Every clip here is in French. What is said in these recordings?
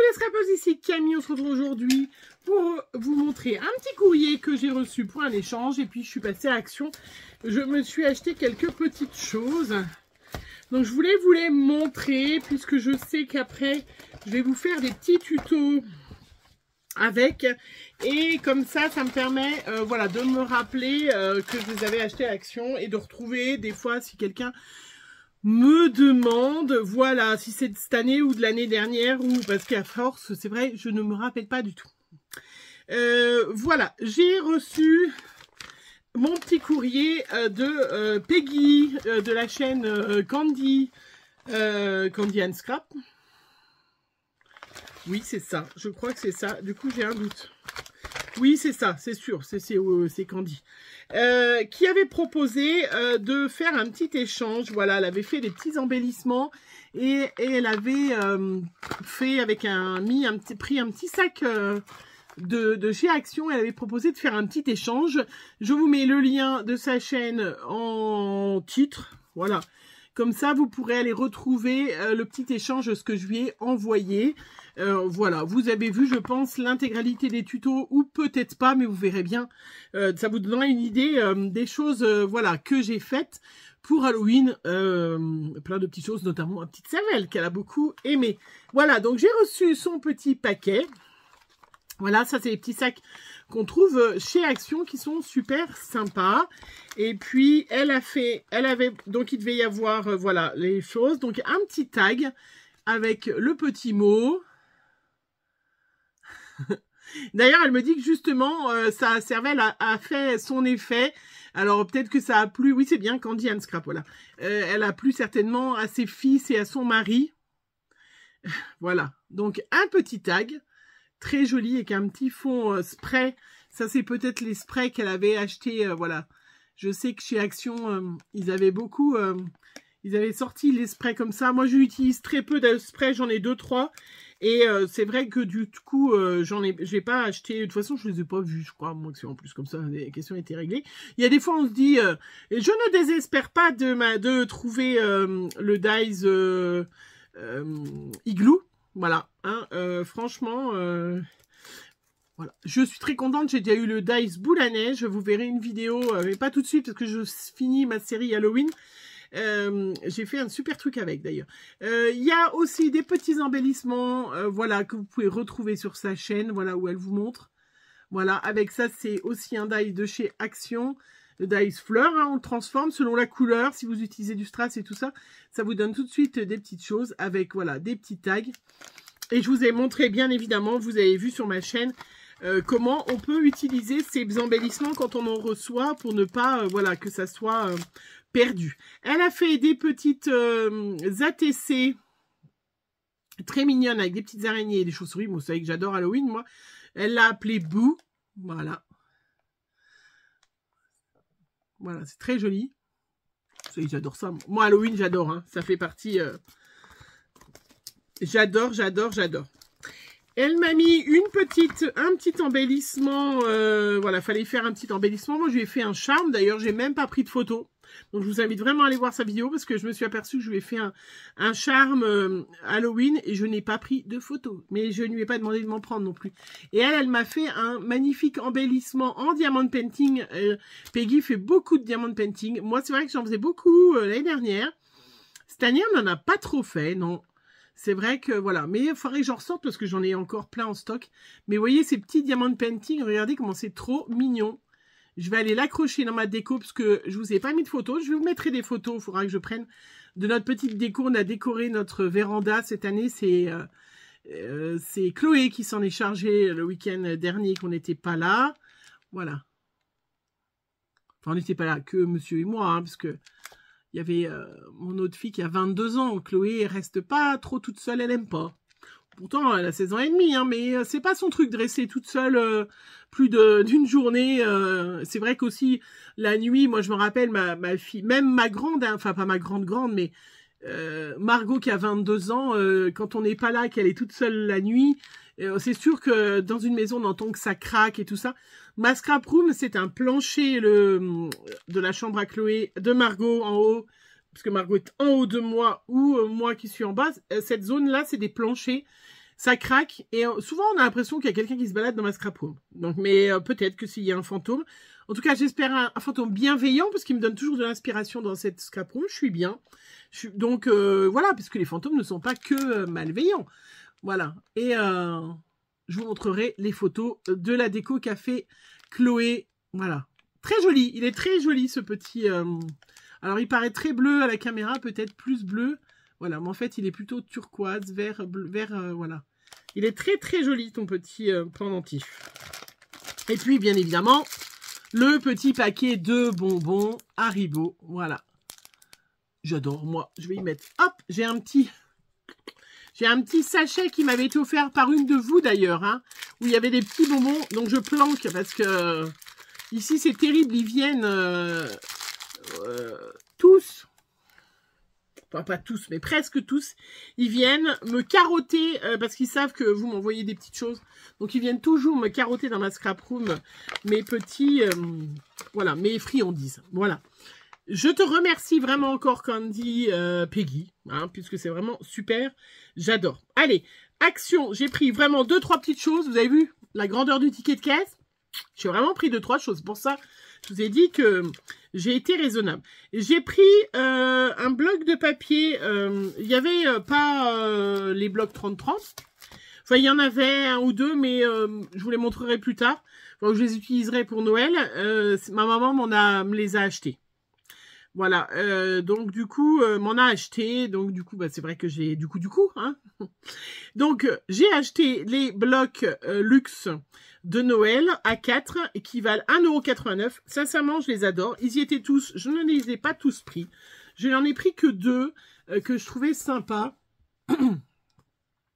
les scrapers, ici Camille, on se retrouve aujourd'hui pour vous montrer un petit courrier que j'ai reçu pour un échange. Et puis je suis passée à Action. Je me suis acheté quelques petites choses. Donc je voulais vous les montrer puisque je sais qu'après je vais vous faire des petits tutos avec. Et comme ça, ça me permet voilà, de me rappeler que je les avais achetés à Action et de retrouver des fois si quelqu'un me demande, voilà, si c'est de cette année ou de l'année dernière, ou parce qu'à force, c'est vrai, je ne me rappelle pas du tout. Voilà, j'ai reçu mon petit courrier de Peggy, de la chaîne Candy, Candy and Scrap. Oui, c'est ça, je crois que c'est ça, du coup j'ai un doute. Oui, c'est ça, c'est sûr, c'est Candy. Qui avait proposé de faire un petit échange. Voilà, elle avait fait des petits embellissements et elle avait fait avec pris un petit sac de chez Action. Elle avait proposé de faire un petit échange. Je vous mets le lien de sa chaîne en titre. Voilà. Comme ça, vous pourrez aller retrouver le petit échange, ce que je lui ai envoyé. Voilà, vous avez vu, je pense, l'intégralité des tutos, ou peut-être pas, mais vous verrez bien. Ça vous donnera une idée des choses voilà, que j'ai faites pour Halloween. Plein de petites choses, notamment une petite cervelle qu'elle a beaucoup aimé. Voilà, donc j'ai reçu son petit paquet. Voilà, ça c'est les petits sacs qu'on trouve chez Action qui sont super sympas. Et puis elle avait, donc il devait y avoir, voilà, les choses. Donc un petit tag avec le petit mot. D'ailleurs, elle me dit que justement, sa cervelle a fait son effet. Alors peut-être que ça a plu, oui c'est bien, Candy and Scrap, voilà. Elle a plu certainement à ses fils et à son mari. Voilà, donc un petit tag. Très joli avec un petit fond spray. Ça, c'est peut-être les sprays qu'elle avait acheté. Voilà. Je sais que chez Action, ils avaient beaucoup... ils avaient sorti les sprays comme ça. Moi, j'utilise très peu de sprays. J'en ai 2-3. Et c'est vrai que du coup, j'ai pas acheté. De toute façon, je les ai pas vus, je crois. Moi, c'est en plus comme ça, les questions étaient réglées. Il y a des fois, on se dit... je ne désespère pas de trouver le Dies Igloo. Voilà, hein, franchement, voilà. Je suis très contente, j'ai déjà eu le Dice Boule à neige, vous verrez une vidéo, mais pas tout de suite parce que je finis ma série Halloween. J'ai fait un super truc avec d'ailleurs. Il y a aussi des petits embellissements, voilà, que vous pouvez retrouver sur sa chaîne, voilà, où elle vous montre. Voilà, avec ça, c'est aussi un dice de chez Action. Le dice fleur, hein, on le transforme selon la couleur. Si vous utilisez du strass et tout ça, ça vous donne tout de suite des petites choses avec, voilà, des petits tags. Et je vous ai montré, bien évidemment, vous avez vu sur ma chaîne, comment on peut utiliser ces embellissements quand on en reçoit pour ne pas, voilà, que ça soit perdu. Elle a fait des petites ATC très mignonnes avec des petites araignées et des chauves-souris. Moi, vous savez que j'adore Halloween, moi. Elle l'a appelé Boo. Voilà. Voilà, c'est très joli. Vous savez, j'adore ça. Moi, Halloween, j'adore. Hein. Ça fait partie... J'adore, j'adore, j'adore. Elle m'a mis un petit embellissement. Voilà, fallait faire un petit embellissement. Moi, je lui ai fait un charme. D'ailleurs, j'ai même pas pris de photo. Donc, je vous invite vraiment à aller voir sa vidéo parce que je me suis aperçue que je lui ai fait un charme Halloween et je n'ai pas pris de photo. Mais je ne lui ai pas demandé de m'en prendre non plus. Et elle m'a fait un magnifique embellissement en diamond painting. Peggy fait beaucoup de diamond painting. Moi, c'est vrai que j'en faisais beaucoup l'année dernière. Cette année, on n'en a pas trop fait, non. C'est vrai que, voilà. Mais il faudrait que j'en ressorte parce que j'en ai encore plein en stock. Mais vous voyez, ces petits diamond painting, regardez comment c'est trop mignon. Je vais aller l'accrocher dans ma déco parce que je vous ai pas mis de photos. Je vous mettrai des photos. Il faudra que je prenne de notre petite déco. On a décoré notre véranda cette année. C'est Chloé qui s'en est chargée le week-end dernier qu'on n'était pas là. Voilà. Enfin, on n'était pas là que monsieur et moi, hein, parce que il y avait mon autre fille qui a 22 ans. Chloé, elle reste pas trop toute seule, elle aime pas. Pourtant, elle a 16 ans et demi, hein, mais c'est pas son truc de rester toute seule plus d'une journée. C'est vrai qu'aussi, la nuit, moi je me rappelle, ma fille, même ma grande, hein, enfin pas ma grande, mais Margot qui a 22 ans, quand on n'est pas là, qu'elle est toute seule la nuit, c'est sûr que dans une maison, on entend que ça craque et tout ça. Ma scrap room, c'est un plancher de la chambre à Chloé, de Margot en haut, parce que Margot est en haut de moi ou moi qui suis en bas. Cette zone-là, c'est des planchers ça craque. Et souvent, on a l'impression qu'il y a quelqu'un qui se balade dans ma scrap room. Donc, mais peut-être que s'il y a un fantôme. En tout cas, j'espère un fantôme bienveillant, parce qu'il me donne toujours de l'inspiration dans cette scrap room. Je suis bien. Donc, voilà, puisque les fantômes ne sont pas que malveillants. Voilà. Et je vous montrerai les photos de la déco qu'a fait Chloé. Voilà. Très joli. Il est très joli, ce petit... Alors, il paraît très bleu à la caméra, peut-être plus bleu. Voilà, mais en fait, il est plutôt turquoise, vert, bleu, vert, voilà. Il est très, très joli, ton petit pendentif. Et puis, bien évidemment, le petit paquet de bonbons Haribo. Voilà. J'adore, moi. Je vais y mettre... Hop, j'ai un petit sachet qui m'avait été offert par une de vous, d'ailleurs, hein, où il y avait des petits bonbons. Donc, je planque, parce que... Ici, c'est terrible, ils viennent tous, enfin pas tous, mais presque tous, ils viennent me carotter, parce qu'ils savent que vous m'envoyez des petites choses. Donc, ils viennent toujours me carotter dans ma scrap room, mes petits, voilà, mes friandises. Voilà. Je te remercie vraiment encore, Candy, Peggy, hein, puisque c'est vraiment super. J'adore. Allez, action, j'ai pris vraiment 2-3 petites choses. Vous avez vu la grandeur du ticket de caisse? J'ai vraiment pris 2-3 choses. Pour ça, je vous ai dit que j'ai été raisonnable. J'ai pris un bloc de papier. Il n'y avait pas les blocs 30-30. Enfin, il y en avait un ou deux, mais je vous les montrerai plus tard. Enfin, je les utiliserai pour Noël. Ma maman me les a achetés. Voilà, donc du coup, m'en a acheté, donc du coup, bah, c'est vrai que j'ai du coup, hein. Donc, j'ai acheté les blocs luxe de Noël à 4 qui valent 1,89 €. Sincèrement, je les adore. Ils y étaient tous, je ne les ai pas tous pris. Je n'en ai pris que 2 que je trouvais sympas.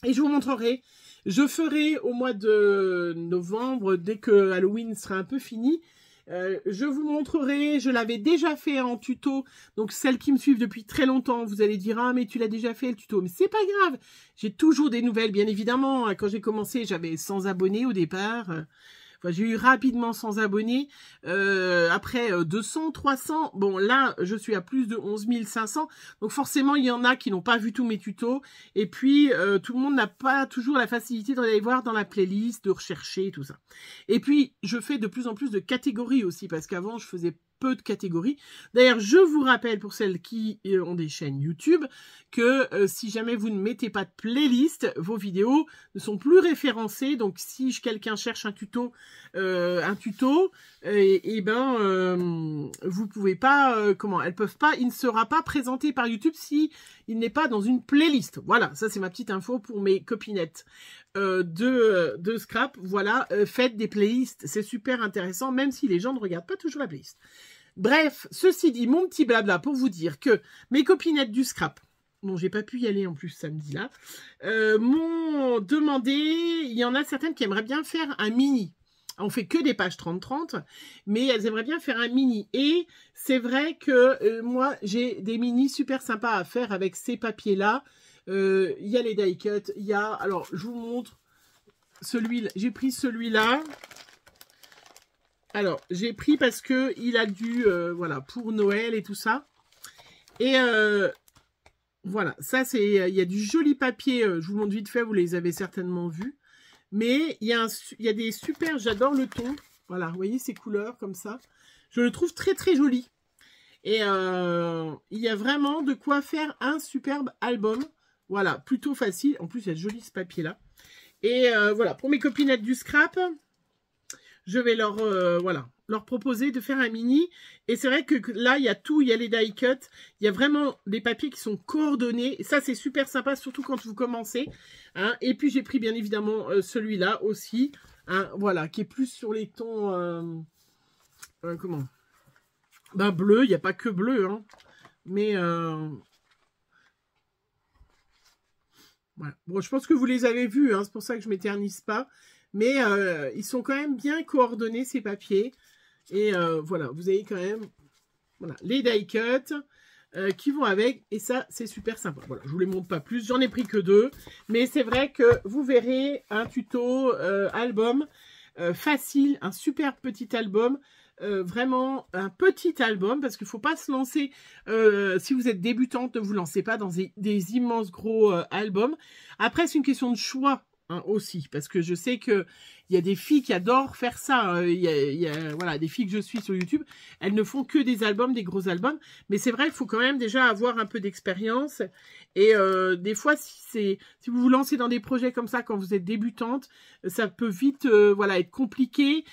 Et je vous montrerai. Je ferai au mois de novembre, dès que Halloween sera un peu fini. Je vous montrerai, je l'avais déjà fait en tuto, donc celles qui me suivent depuis très longtemps, vous allez dire « Ah, mais tu l'as déjà fait le tuto », mais c'est pas grave, j'ai toujours des nouvelles, bien évidemment. Quand j'ai commencé, j'avais 100 abonnés au départ, enfin, j'ai eu rapidement 100 abonnés, après 200, 300, bon là, je suis à plus de 11 500, donc forcément, il y en a qui n'ont pas vu tous mes tutos, et puis tout le monde n'a pas toujours la facilité d'aller voir dans la playlist, de rechercher, tout ça. Et puis, je fais de plus en plus de catégories aussi, parce qu'avant, je faisais peu de catégories. D'ailleurs, je vous rappelle, pour celles qui ont des chaînes YouTube, que si jamais vous ne mettez pas de playlist, vos vidéos ne sont plus référencées. Donc, si quelqu'un cherche un tuto, vous pouvez pas, elles peuvent pas, il ne sera pas présenté par YouTube si il n'est pas dans une playlist. Voilà, ça c'est ma petite info pour mes copinettes de scrap. Voilà, faites des playlists, c'est super intéressant, même si les gens ne regardent pas toujours la playlist. Bref, ceci dit, mon petit blabla pour vous dire que mes copinettes du scrap, bon, j'ai pas pu y aller en plus samedi là, m'ont demandé, il y en a certaines qui aimeraient bien faire un mini. On fait que des pages 30-30, mais elles aimeraient bien faire un mini. Et c'est vrai que moi, j'ai des minis super sympas à faire avec ces papiers-là. Il y a les die cut, il y a... Alors, je vous montre celui-là. J'ai pris celui-là. Alors, j'ai pris parce que il a dû... voilà, pour Noël et tout ça. Et... voilà, ça c'est... Il y a du joli papier. Je vous montre vite fait, vous les avez certainement vus. Mais il y a des super... J'adore le ton. Voilà, vous voyez ces couleurs comme ça. Je le trouve très très joli. Et il y a vraiment de quoi faire un superbe album. Voilà, plutôt facile. En plus, il y a de joli ce papier-là. Et voilà, pour mes copinettes du scrap, je vais leur proposer de faire un mini. Et c'est vrai que là, il y a tout. Il y a les die cut. Il y a vraiment des papiers qui sont coordonnés. Et ça, c'est super sympa, surtout quand vous commencez. Hein. Et puis, j'ai pris bien évidemment celui-là aussi. Hein, voilà, qui est plus sur les tons... comment? Ben, bleu. Il n'y a pas que bleu. Hein. Mais... voilà. Bon, je pense que vous les avez vus. Hein, c'est pour ça que je ne m'éternise pas. Mais ils sont quand même bien coordonnés, ces papiers. Et voilà, vous avez quand même voilà, les die cut qui vont avec. Et ça, c'est super sympa. Voilà, je ne vous les montre pas plus. J'en ai pris que 2. Mais c'est vrai que vous verrez un tuto album facile. Un super petit album vraiment un petit album, parce qu'il ne faut pas se lancer, si vous êtes débutante, ne vous lancez pas dans des immenses gros albums. Après, c'est une question de choix. Hein, aussi, parce que je sais que il y a des filles qui adorent faire ça. Il y a voilà, des filles que je suis sur YouTube, elles ne font que des albums, des gros albums. Mais c'est vrai, il faut quand même déjà avoir un peu d'expérience. Et des fois, si vous vous lancez dans des projets comme ça quand vous êtes débutante, ça peut vite voilà, être compliqué.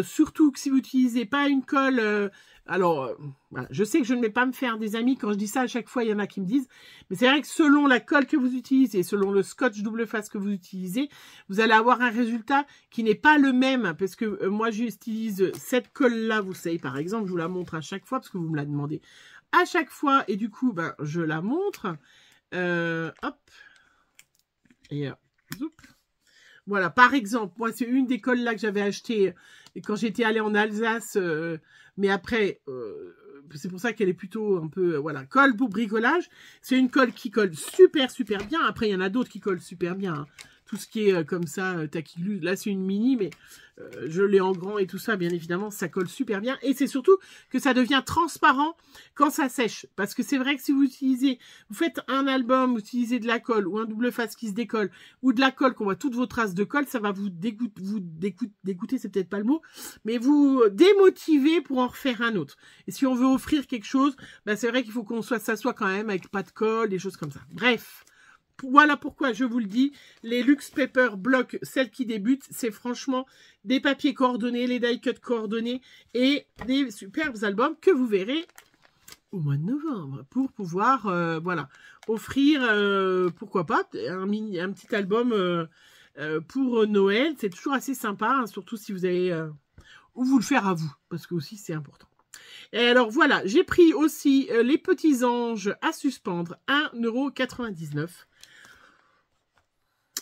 Surtout que si vous n'utilisez pas une colle. Alors, voilà, je sais que je ne vais pas me faire des amis quand je dis ça, à chaque fois, il y en a qui me disent, mais c'est vrai que selon la colle que vous utilisez, selon le scotch double face que vous utilisez, vous allez avoir un résultat qui n'est pas le même, parce que moi, j'utilise cette colle-là, vous savez, par exemple, je vous la montre à chaque fois, parce que vous me la demandez à chaque fois, et du coup, ben, je la montre, hop, et zoup. Voilà, par exemple, moi, c'est une des colles là que j'avais achetées quand j'étais allée en Alsace, mais après, c'est pour ça qu'elle est plutôt un peu, voilà, colle pour bricolage. C'est une colle qui colle super bien. Après, il y en a d'autres qui collent super bien. Hein. Tout ce qui est comme ça, taquiglu. Là, c'est une mini, mais je l'ai en grand et tout ça, bien évidemment, ça colle super bien. Et c'est surtout que ça devient transparent quand ça sèche. Parce que c'est vrai que si vous faites un album, vous utilisez de la colle ou un double face qui se décolle, ou de la colle qu'on voit toutes vos traces de colle, ça va vous dégoûter, c'est peut-être pas le mot, mais vous démotiver pour en refaire un autre. Et si on veut offrir quelque chose, bah c'est vrai qu'il faut qu'on ça soit quand même avec pas de colle, des choses comme ça. Bref. Voilà pourquoi je vous le dis, les Luxe Paper Block, celles qui débutent, c'est franchement des papiers coordonnés, les die cut coordonnés et des superbes albums que vous verrez au mois de novembre pour pouvoir voilà, offrir, pourquoi pas, un petit album pour Noël. C'est toujours assez sympa, hein, surtout si vous avez ou vous le faire à vous, parce que aussi c'est important. Et alors voilà, j'ai pris aussi les petits anges à suspendre, 1,99 €.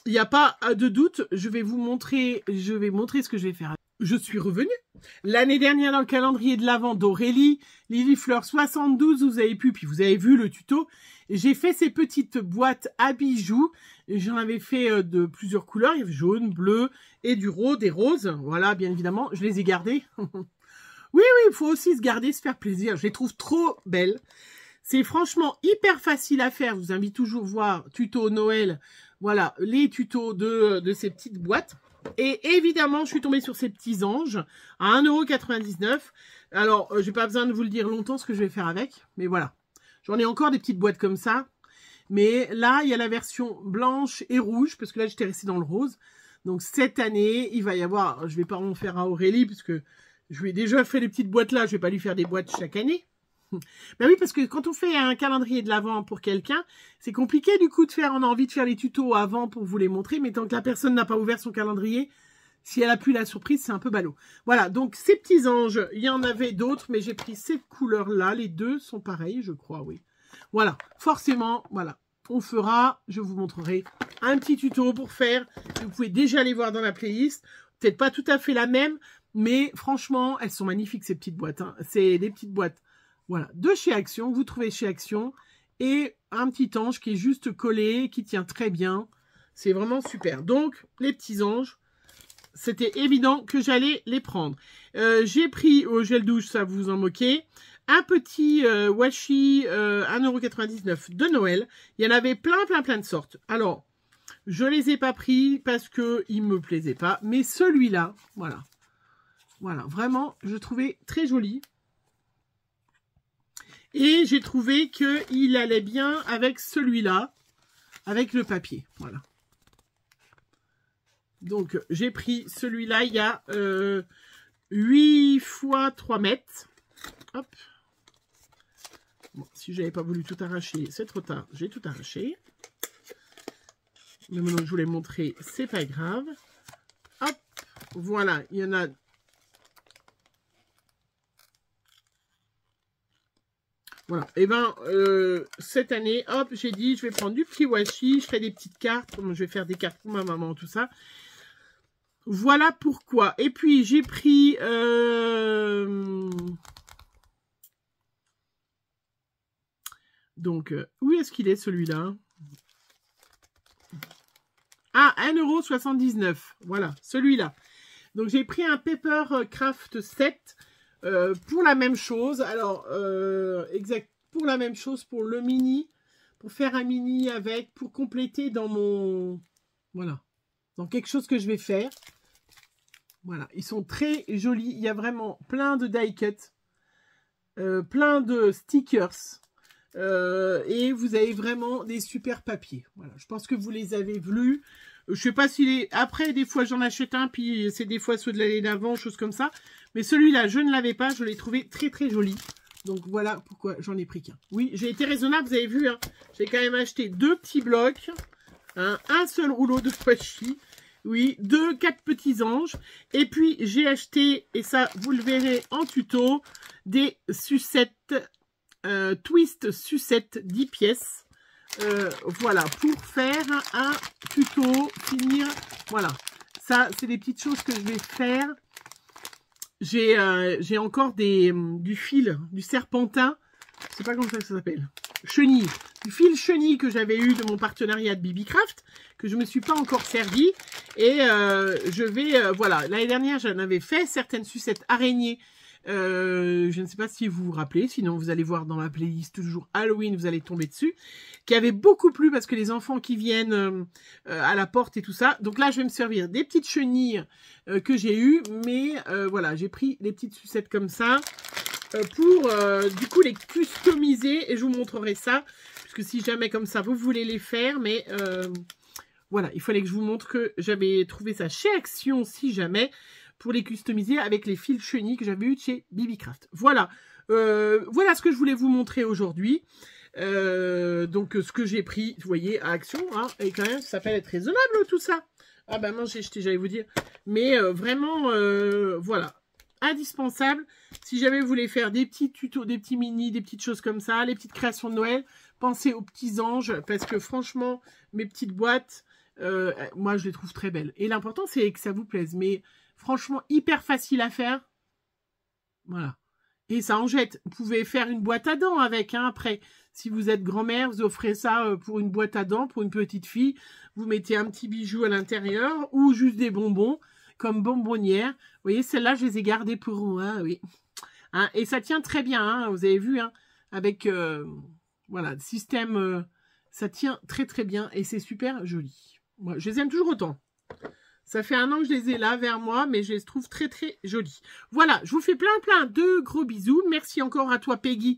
Il n'y a pas de doute, je vais montrer ce que je vais faire. Je suis revenue l'année dernière dans le calendrier de l'Avent d'Aurélie, Lily Fleur 72, vous avez pu, puis vous avez vu le tuto. J'ai fait ces petites boîtes à bijoux. J'en avais fait de plusieurs couleurs, il y avait jaune, bleu et du rose, des roses. Voilà, bien évidemment, je les ai gardées. Oui, il faut aussi se garder, se faire plaisir. Je les trouve trop belles. C'est franchement hyper facile à faire. Je vous invite toujours à voir tuto Noël. Voilà, les tutos de ces petites boîtes. Et évidemment, je suis tombée sur ces petits anges à 1,99 €. Alors, j'ai pas besoin de vous le dire longtemps ce que je vais faire avec. Mais voilà, j'en ai encore des petites boîtes comme ça. Mais là, il y a la version blanche et rouge. Parce que là, j'étais restée dans le rose. Donc, cette année, il va y avoir... Je vais pas en faire à Aurélie. Puisque je lui ai déjà fait les petites boîtes là. Je vais pas lui faire des boîtes chaque année. Ben oui, parce que quand on fait un calendrier de l'Avent pour quelqu'un, c'est compliqué du coup de faire, on a envie de faire les tutos avant pour vous les montrer, mais tant que la personne n'a pas ouvert son calendrier, si elle a plus la surprise, c'est un peu ballot. Voilà, donc ces petits anges, il y en avait d'autres, mais j'ai pris cette couleur-là, les deux sont pareils, je crois, oui. Voilà, forcément, voilà, on fera, je vous montrerai un petit tuto pour faire, vous pouvez déjà les voir dans la playlist, peut-être pas tout à fait la même, mais franchement, elles sont magnifiques ces petites boîtes, hein. C'est des petites boîtes. Voilà, de chez Action, vous trouvez chez Action, et un petit ange qui est juste collé, qui tient très bien. C'est vraiment super. Donc, les petits anges, c'était évident que j'allais les prendre. J'ai pris au gel douche, ça vous en moquez, un petit washi 1,99 € de Noël. Il y en avait plein de sortes. Alors, je les ai pas pris parce qu'ils me plaisaient pas, mais celui-là, voilà. Voilà, vraiment, je trouvais très joli. Et j'ai trouvé qu'il allait bien avec celui-là, avec le papier. Voilà. Donc, j'ai pris celui-là. Il y a 8 x 3 mètres. Hop. Bon, si je n'avais pas voulu tout arracher, c'est trop tard. J'ai tout arraché. Mais maintenant, je vous l'ai montré, c'est pas grave. Hop. Voilà, il y en a... Voilà, et ben cette année, hop, j'ai dit, je vais prendre du petit washi, je fais des petites cartes, je vais faire des cartes pour ma maman, tout ça. Voilà pourquoi. Et puis, j'ai pris... Donc, où est-ce qu'il est, celui-là? Ah, 1,79 €. Voilà, celui-là. Donc, j'ai pris un Paper Craft 7. Pour la même chose, alors, pour la même chose, pour le mini, pour faire un mini avec, pour compléter dans mon, voilà, dans quelque chose que je vais faire. Voilà, ils sont très jolis. Il y a vraiment plein de die cut, plein de stickers. Et vous avez vraiment des super papiers. Voilà, je pense que vous les avez vus. Je sais pas s'il est... Après, des fois, j'en achète un, puis c'est des fois ceux de l'année d'avant, choses comme ça. Mais celui-là, je ne l'avais pas. Je l'ai trouvé très, très joli. Donc, voilà pourquoi j'en ai pris qu'un. Oui, j'ai été raisonnable, vous avez vu. Hein, j'ai quand même acheté 2 petits blocs. Hein, un seul rouleau de washi. Oui, 4 petits anges. Et puis, j'ai acheté, et ça, vous le verrez en tuto, des sucettes, twist sucettes 10 pièces. Voilà, pour faire un tuto, finir, voilà. Ça, c'est des petites choses que je vais faire. J'ai encore du fil, du serpentin. Je sais pas comment ça s'appelle. Chenille. Du fil chenille que j'avais eu de mon partenariat de BBcraft, que je me suis pas encore servi. Et je vais, voilà, l'année dernière, j'en avais fait certaines sucettes araignées. Je ne sais pas si vous vous rappelez, sinon vous allez voir dans ma playlist toujours Halloween, vous allez tomber dessus, qui avait beaucoup plu parce que les enfants qui viennent à la porte et tout ça. Donc là, je vais me servir des petites chenilles que j'ai eues, mais voilà, j'ai pris les petites sucettes comme ça pour du coup les customiser et je vous montrerai ça, parce que si jamais comme ça vous voulez les faire, mais voilà, il fallait que je vous montre que j'avais trouvé ça chez Action si jamais, pour les customiser avec les fils chenilles que j'avais eu de chez BBcraft. Voilà, voilà ce que je voulais vous montrer aujourd'hui. Donc ce que j'ai pris, vous voyez, à Action, hein, et quand même, ça s'appelle être raisonnable tout ça. Ah bah non, j'ai jeté, j'allais vous dire. Mais vraiment, voilà, indispensable. Si jamais vous voulez faire des petits tutos, des petits mini, des petites choses comme ça, les petites créations de Noël, pensez aux petits anges, parce que franchement, mes petites boîtes, moi je les trouve très belles. Et l'important, c'est que ça vous plaise. Mais franchement, hyper facile à faire. Voilà. Et ça en jette. Vous pouvez faire une boîte à dents avec, hein, après. Si vous êtes grand-mère, vous offrez ça pour une boîte à dents, pour une petite fille. Vous mettez un petit bijou à l'intérieur ou juste des bonbons, comme bonbonnière. Vous voyez, celles-là, je les ai gardées pour moi, oui. Hein, et ça tient très bien, hein, vous avez vu, hein, avec, voilà, le système, ça tient très très bien et c'est super joli. Moi, je les aime toujours autant. Ça fait 1 an que je les ai là vers moi, mais je les trouve très très jolis. Voilà, je vous fais plein de gros bisous. Merci encore à toi Peggy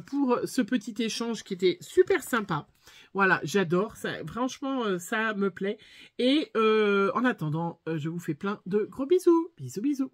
pour ce petit échange qui était super sympa. Voilà, j'adore, ça, franchement ça me plaît. Et en attendant, je vous fais plein de gros bisous. Bisous bisous.